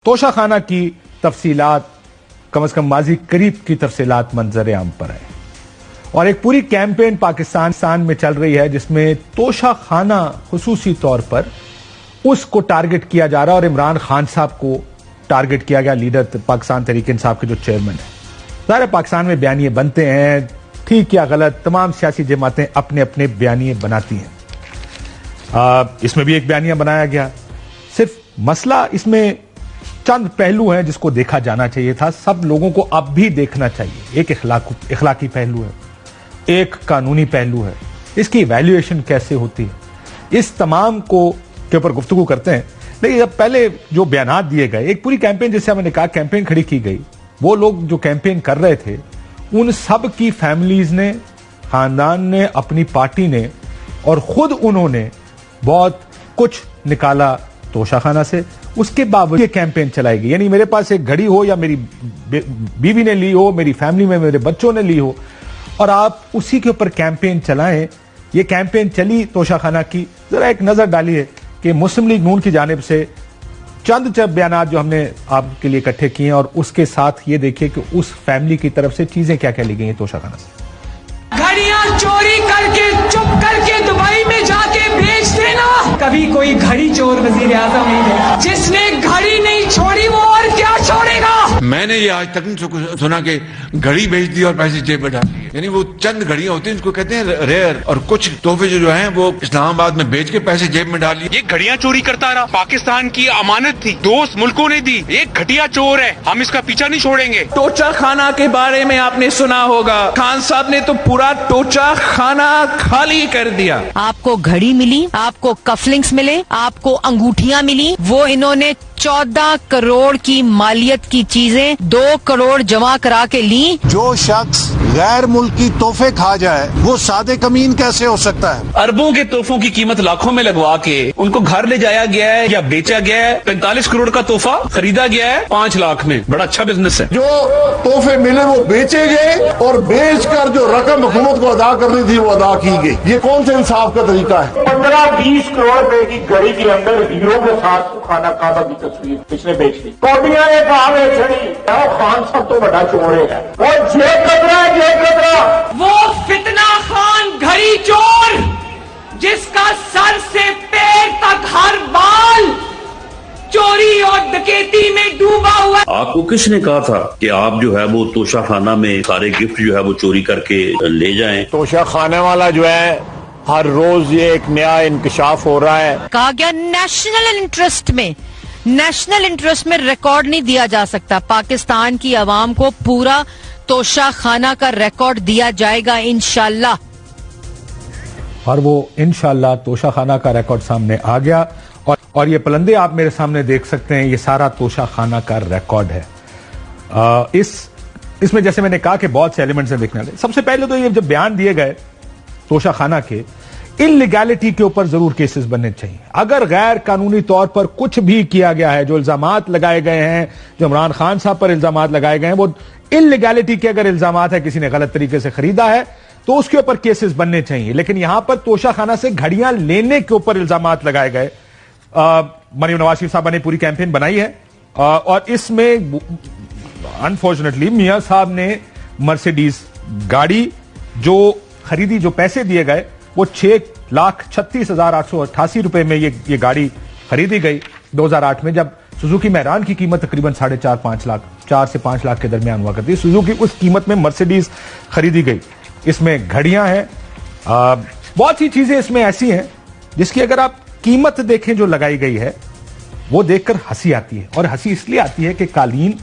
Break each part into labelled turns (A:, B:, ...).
A: तोशा खाना की तफसीलात कम से कम माजी करीब की तफसीलात मंजर आम पर है और एक पूरी कैंपेन पाकिस्तान में चल रही है जिसमें तोशा खाना खुसूसी तौर पर उसको टारगेट किया जा रहा है और इमरान खान साहब को टारगेट किया गया, लीडर पाकिस्तान तहरीक इंसाफ के जो चेयरमैन है। सारे पाकिस्तान में बयानिए बनते हैं, ठीक या गलत तमाम सियासी जमातें अपने अपने बयानिए बनाती हैं। इसमें भी एक बयानिया बनाया गया। सिर्फ मसला इसमें चंद पहलू हैं जिसको देखा जाना चाहिए था, सब लोगों को अब भी देखना चाहिए। एक इखलाकी पहलू है, एक कानूनी पहलू है, इसकी वैल्यूएशन कैसे होती है, इस तमाम को के ऊपर गुफ्तगू करते हैं। लेकिन जब पहले जो बयानात दिए गए, एक पूरी कैंपेन जैसे मैंने कहा कैंपेन खड़ी की गई, वो लोग जो कैंपेन कर रहे थे उन सब की फैमिलीज ने, खानदान ने, अपनी पार्टी ने और खुद उन्होंने बहुत कुछ निकाला तोशा खाना से। उसके बावजूद ये कैंपेन चलाई गई। यानी मेरे पास एक घड़ी हो या मेरी बीवी ने ली हो, मेरी फैमिली में मेरे बच्चों ने ली हो और आप उसी के ऊपर कैंपेन चलाएं। ये कैंपेन चली तोशा खाना की। जरा एक नजर डालिए कि मुस्लिम लीग नून की जानिब से चंद बयानात जो हमने आपके लिए इकट्ठे किए हैं और उसके साथ ये देखिए कि उस फैमिली की तरफ से चीजें क्या क्या ली गई हैं तोशा खाना से।
B: घड़ियां चोरी करके चुप करके दुबई में जाके बेच देना। कभी कोई घड़ी चोर वजीर आजम नहीं है। जिसने घड़ी नहीं छोड़ी वो और क्या छोड़ेगा।
C: मैंने ये आज तक नहीं सुना कि घड़ी बेच दी और पैसे जेब में डाल दिए। यानी वो चंद घड़ियां होती हैं जिसको कहते हैं रेयर, और कुछ तोहफे जो हैं वो इस्लामाबाद में बेच के पैसे जेब में डाल लिए।
D: ये घड़ियां चोरी करता रहा, पाकिस्तान की अमानत थी, दोस्त मुल्कों ने दी। एक घटिया चोर है, हम इसका पीछा नहीं छोड़ेंगे।
E: तोशा खाना के बारे में आपने सुना होगा, खान साहब ने तो पूरा तोशा खाना खाली कर दिया।
F: आपको घड़ी मिली, आपको कफलिंग्स मिले, आपको अंगूठियां मिली, वो इन्होंने 14 करोड़ की मालियत की चीजें 2 करोड़ जमा करा के ली।
G: जो शख्स गैर मुल्की तोहफे खा जाए वो सादे कमीन कैसे हो सकता है।
E: अरबों के तोहफों की कीमत लाखों में लगवा के उनको घर ले जाया गया है या बेचा गया है। 45 करोड़ का तोहफा खरीदा गया है 5 लाख में। बड़ा अच्छा बिजनेस है।
H: जो तोहफे मिले वो बेचे गए और बेचकर जो रकम हुकूमत को अदा करनी थी वो अदा की गई। ये कौन से इंसाफ का तरीका है।
I: 15-20 करोड़ रुपए की घड़ी के अंदर हीरो के साथ खाना काबा की तस्वीर पिछले बेच दी। कौडियां ने कहा बेचनी, खान साहब तो बड़ा चोर है। वो जेब कतरा है, जेब कतरा।
B: वो फितना खान घड़ी चोर जिसका सर से पैर तक हर बाल चोरी और डकैती में डूबा हुआ।
J: आपको किसने कहा था कि आप जो है वो तोशा खाना में सारे गिफ्ट जो है वो चोरी करके ले जाएं?
H: तोशा खाने वाला जो है हर रोज ये एक नया इंकशाफ हो रहा है।
F: कहा गया नेशनल इंटरेस्ट में रिकॉर्ड नहीं दिया जा सकता। पाकिस्तान की आवाम को पूरा तोशा खाना का रिकॉर्ड दिया जाएगा इंशाल्लाह।
A: और वो इंशाल्लाह तोशा खाना का रिकॉर्ड सामने आ गया और ये पलंदे आप मेरे सामने देख सकते हैं। ये सारा तोशा खाना का रिकॉर्ड है। इसमें जैसे मैंने कहा कि बहुत से एलिमेंट्स हैं देखने वाले। सबसे पहले तो ये जब बयान दिए गए तोशा खाना के, इलीगैलिटी के ऊपर जरूर केसेस बनने चाहिए। अगर गैर कानूनी तौर पर कुछ भी किया गया है, जो इल्जामात लगाए गए हैं, जो इमरान खान साहब पर इल्जामात लगाए गए हैं, वो इलीगैलिटी के अगर इल्जामात है, किसी ने गलत तरीके से खरीदा है तो उसके ऊपर केसेस बनने चाहिए। लेकिन यहां पर तोशा खाना से घड़ियां लेने के ऊपर इल्जामात लगाए गए। मरीम नवाज शरीफ साहब ने पूरी कैंपेन बनाई है और इसमें अनफॉर्चुनेटली मियां साहब ने मर्सिडीज गाड़ी जो खरीदी, जो पैसे दिए गए वो 6,36,888 रुपए में ये गाड़ी खरीदी गई 2008 में, जब सुजुकी मेहरान की कीमत तकरीबन 4.5 लाख 4 से 5 लाख के दरमियान हुआ करती है। सुजुकी उस कीमत में मर्सिडीज खरीदी गई। इसमें घड़ियां हैं, बहुत सी चीजें इसमें ऐसी हैं जिसकी अगर आप कीमत देखें जो लगाई गई है वो देखकर हंसी आती है। और हंसी इसलिए आती है कि कालीन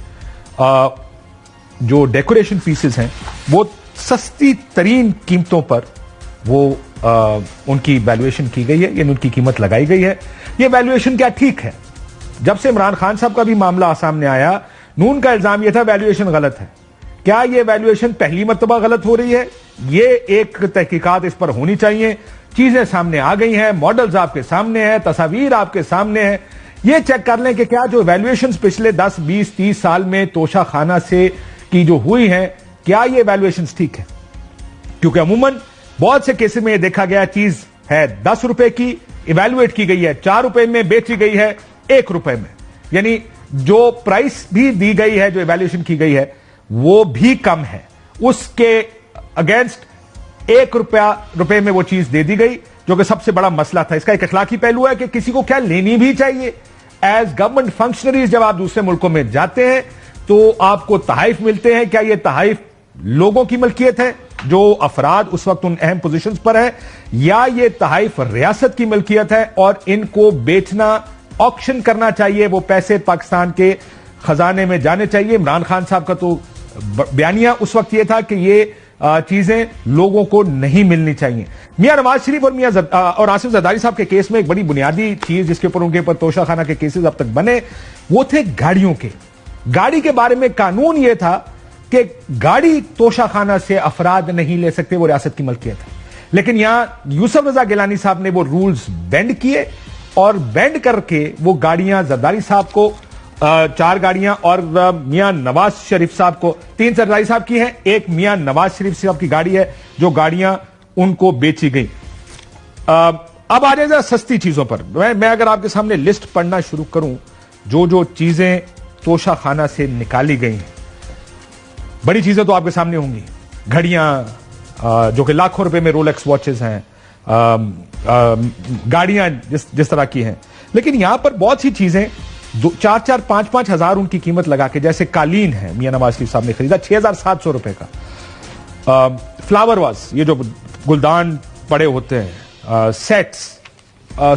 A: जो डेकोरेशन पीसेस हैं वो सस्ती तरीन कीमतों पर वो उनकी वैल्यूएशन की गई है, यानी उनकी कीमत लगाई गई है। ये वैल्यूएशन क्या ठीक है? जब से इमरान खान साहब का भी मामला सामने आया, नून का इल्जाम यह था वैल्यूएशन गलत है। क्या ये वैल्यूएशन पहली मर्तबा गलत हो रही है? ये एक तहकीकात इस पर होनी चाहिए। चीजें सामने आ गई हैं, मॉडल्स आपके सामने हैं, तस्वीर आपके सामने है। ये चेक कर लें कि क्या जो वैल्यूएशन पिछले 10, 20, 30 साल में तोशा खाना से की जो हुई है, क्या ये वैल्यूएशन ठीक है? क्योंकि अमूमन बहुत से केसेस में यह देखा गया चीज है 10 रुपए की, इवैल्यूएट की गई है 4 रुपए में, बेची गई है 1 रुपए में। यानी जो प्राइस भी दी गई है, जो इवैल्यूएशन की गई है, वो भी कम है। उसके अगेंस्ट ₹1 में वो चीज दे दी गई, जो कि सबसे बड़ा मसला था। इसका एक अखलाकी पहलू है कि किसी को क्या लेनी भी चाहिए। एज गवर्नमेंट फंक्शनरीज जब आप दूसरे मुल्कों में जाते हैं तो आपको तहाइफ मिलते हैं। क्या ये तहाइफ लोगों की मलकियत है, जो अफराद उस वक्त उन अहम पोजीशंस पर है, या ये तहाइफ रियासत की मलकियत है और इनको बेचना, ऑक्शन करना चाहिए, वो पैसे पाकिस्तान के खजाने में जाने चाहिए। इमरान खान साहब का तो बयानिया उस वक्त ये था कि ये चीजें लोगों को नहीं मिलनी चाहिए। मियां नवाज शरीफ और आसिफ जरदारी साहब के केस में एक बड़ी बुनियादी चीज जिसके ऊपर उनके ऊपर तोशाखाना के केसेस अब तक बने, वो थे गाड़ियों के। गाड़ी के बारे में कानून यह था कि गाड़ी तोशाखाना से अफराद नहीं ले सकते, वो रियासत की मलकियत है। लेकिन यहां यूसुफ रजा गिलानी साहब ने वो रूल्स बेंड किए और बेंड करके वो गाड़ियां जरदारी साहब को 4 गाड़ियां और मियां नवाज शरीफ साहब को 3 जरदारी साहब की हैं, एक मियां नवाज शरीफ साहब की गाड़ी है, जो गाड़ियां उनको बेची गई। अब आ जाए सस्ती चीजों पर। मैं अगर आपके सामने लिस्ट पढ़ना शुरू करूं, जो चीजें तोशाखाना से निकाली गई हैं, बड़ी चीजें तो आपके सामने होंगी। घड़ियां जो कि लाखों रुपए में रोलेक्स वॉचेस हैं, गाड़ियां जिस तरह की हैं, लेकिन यहां पर बहुत सी चीजें 4-4, 5-5 हजार उनकी कीमत लगा के, जैसे कालीन है, मियां नवाज शरीफ साहब ने खरीदा 6,700 रुपए का। फ्लावर वास, ये जो गुलदान पड़े होते हैं, सेट्स,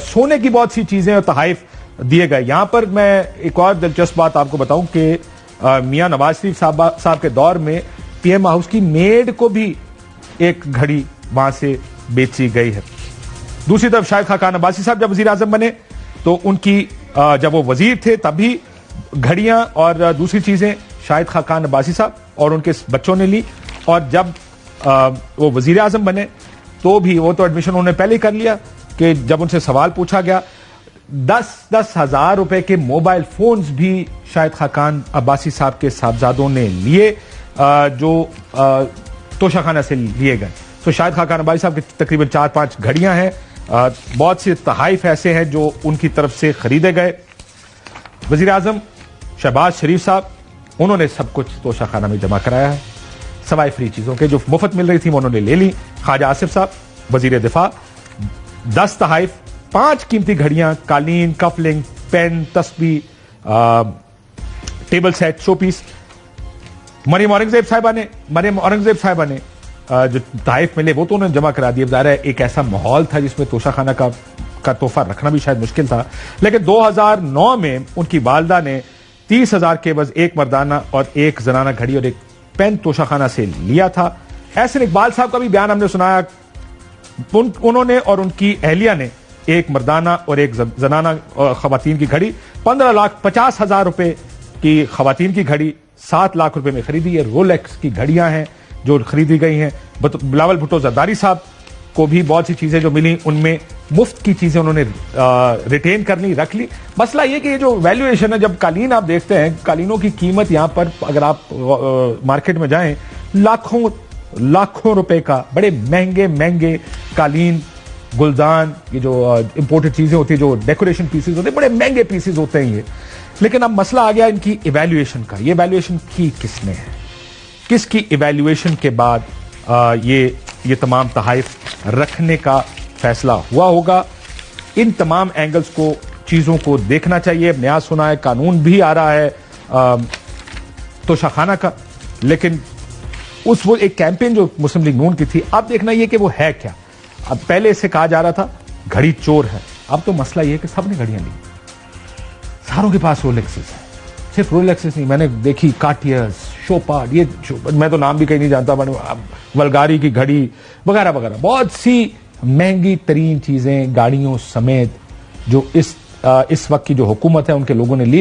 A: सोने की बहुत सी चीजें और तहाइफ दिए गए। यहां पर मैं एक और दिलचस्प बात आपको बताऊं कि मियां नवाज शरीफ साहब के दौर में पीएम हाउस की मेड को भी एक घड़ी वहां से बेची गई है। दूसरी तरफ शाहिद खाकान अब्बासी साहब जब वजीर आजम बने तो उनकी जब वो वजीर थे तब भी घड़ियां और दूसरी चीजें शाहिद खाकान अब्बासी साहब और उनके बच्चों ने ली, और जब वो वजीर आजम बने तो भी, वो तो एडमिशन उन्होंने पहले ही कर लिया कि जब उनसे सवाल पूछा गया, 10-10 हजार रुपए के मोबाइल फोन्स भी शाहिद खाकान अब्बासी साहब के साहबजादों ने लिए, जो तोशाखाना से लिए गए। तो शाहिद खाकान अब्बासी साहब की तकरीबन 4-5 घड़ियां हैं, बहुत से तहाइफ ऐसे हैं जो उनकी तरफ से खरीदे गए। वजीर आजम शहबाज शरीफ साहब, उन्होंने सब कुछ तोशाखाना में जमा कराया है, सवाए फ्री चीजों के जो मुफ्त मिल रही थी वो उन्होंने ले ली। ख्वाजा आसिफ साहब वजीर दिफा, 10 तहाइफ, 5 कीमती घड़ियां, कालीन, कफलिंग, पेन, तस्बीह, table set, showpiece. Maryam Aurangzeb साहिबा ने जो तहाइफ मिले वो तो उन्होंने जमा करा दिए। ज़ाहिर है एक ऐसा माहौल था जिसमें तोशाखाना का तोहफा रखना भी शायद मुश्किल था, लेकिन 2009 में उनकी वालदा ने 30,000 के एवज एक मर्दाना और एक जनाना घड़ी और एक पेन तोशाखाना से लिया था। एहसन इकबाल साहब का भी बयान हमने सुनाया, उन्होंने और उनकी अहलिया ने एक मर्दाना और एक जनाना खवातीन की घड़ी 15,50,000 रुपए की खवातीन की घड़ी 7 लाख रुपए में खरीदी है। रोलेक्स की घड़ियां हैं जो खरीदी गई हैं। बिलावल भुट्टो जरदारी साहब को भी बहुत सी चीजें जो मिली, उनमें मुफ्त की चीजें उन्होंने रिटेन कर ली, रख ली। मसला ये कि ये जो वैल्यूएशन है, जब कालीन आप देखते हैं, कालीनों की कीमत यहां पर अगर आप मार्केट में जाएं, लाखों रुपए का, बड़े महंगे कालीन, गुलदान, ये जो इंपोर्टेड चीजें होती है, जो डेकोरेशन पीसेस होते हैं, बड़े महंगे पीसेस होते हैं ये। लेकिन अब मसला आ गया इनकी इवैल्यूएशन का। ये इवैल्यूएशन की किसने है, किसकी इवैल्यूएशन के बाद ये तमाम तहाइफ रखने का फैसला हुआ होगा। इन तमाम एंगल्स को, चीजों को देखना चाहिए। नया सुना है, कानून भी आ रहा है तोशाखाना का, लेकिन वो एक कैंपेन जो मुस्लिम लीग नून की थी, अब देखना यह कि वो है क्या। अब पहले इसे कहा जा रहा था घड़ी चोर है, अब तो मसला यह है कि सबने घड़ियां ली, सारों के पास रोलेक्सेस है। सिर्फ रोलेक्सेस नहीं, मैंने देखी कार्टियर्स, शोपार्ड, ये मैं तो नाम भी कहीं नहीं जानता, वल्गारी की घड़ी वगैरह वगैरह, बहुत सी महंगी तरीन चीजें गाड़ियों समेत जो इस वक्त की जो हुकूमत है उनके लोगों ने ली।